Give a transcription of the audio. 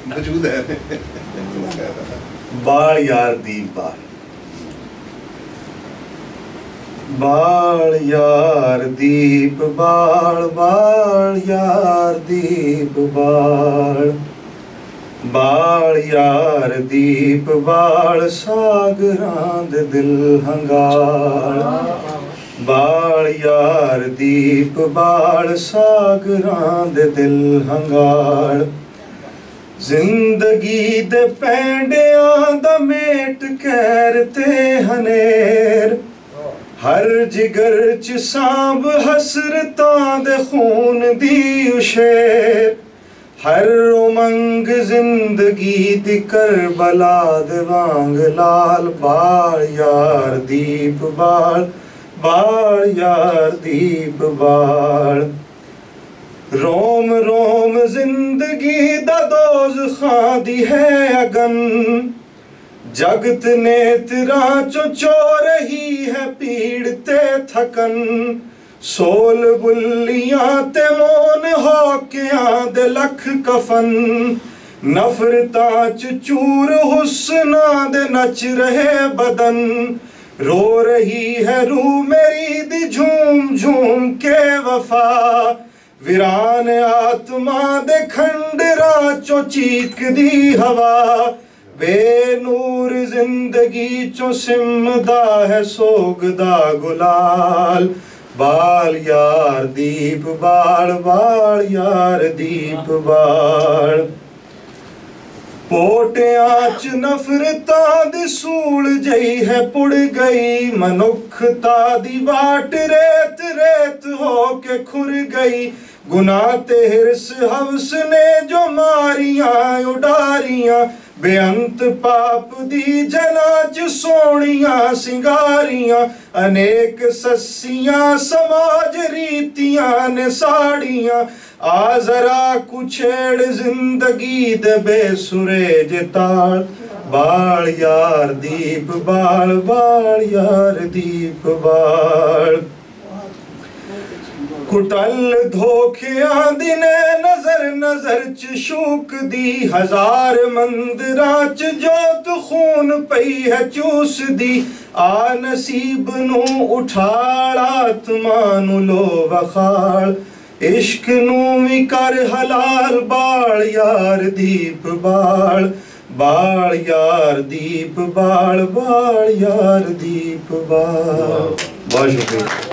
मौजूद है। बाल यार दीप बाल, बाल यार दीप बाल, बाल यार दीप बाल, बाल यार दीप बाल, सागरां दे दिल हंगाल। बाल यार दीप बाल, सागरां दे दिल हंगाल। जिंदगी दे पैंडियां दा मेट कैर ते हनेर, हर जिगर च सांभ हसरतां दे खून दी उशेर। हर उमंग जिंदगी दी करबला दे वांग लाल। बाल यार दीप बाल, बाल यार दीप बाल। रोम रोम जिंदगी दा दोज़खां दी है अगन, जगत नेत्रां चो चो रही है पीड़ ते थकन। सोल बुल्लियां ते मोन होकियां दे लख कफन, नफरतां च चूर हुस्नां दे नच रहे बदन। रो रही है रूह मेरी दी झूम झूम के वफा, वीरान आत्मा दे खंडरां चो चीक दी हवा। बेनूर जिंदगी चो सिमदा है सोगदा गुलाल। बाल यार दीप बाल, बाल यार दीप बाल। पोटियां च नफरतां दी सूल जई है पुड़ गई, मनुखता दी वाट रेत रेत होके खुर गई। गुनाह ते हिर्स हवस ने जो मारियां उडारियां, बेअंत पाप दी जना च सोहणियां सिंगारियां। अनेक सस्सियां समाज रीतियां ने साड़ियां, आ जरा कुछेड़ जिंदगी दे बेसुरे जे ताल। बाल यार दीप बाल, बाल यार दीप बाल। कुटल धोखियां दिने नजर नजर च शूक दी, हजार मंदिरां च जोत खून पई है चूस दी। आ नसीब नू उठाड़, आत्मा नू लो वखाड़, इश्क नू भी कर हलाल। बाल यार दीप बाल, बाल यार दीप बाल, बाल यार दीप बाल। बहुत शुक्रिया।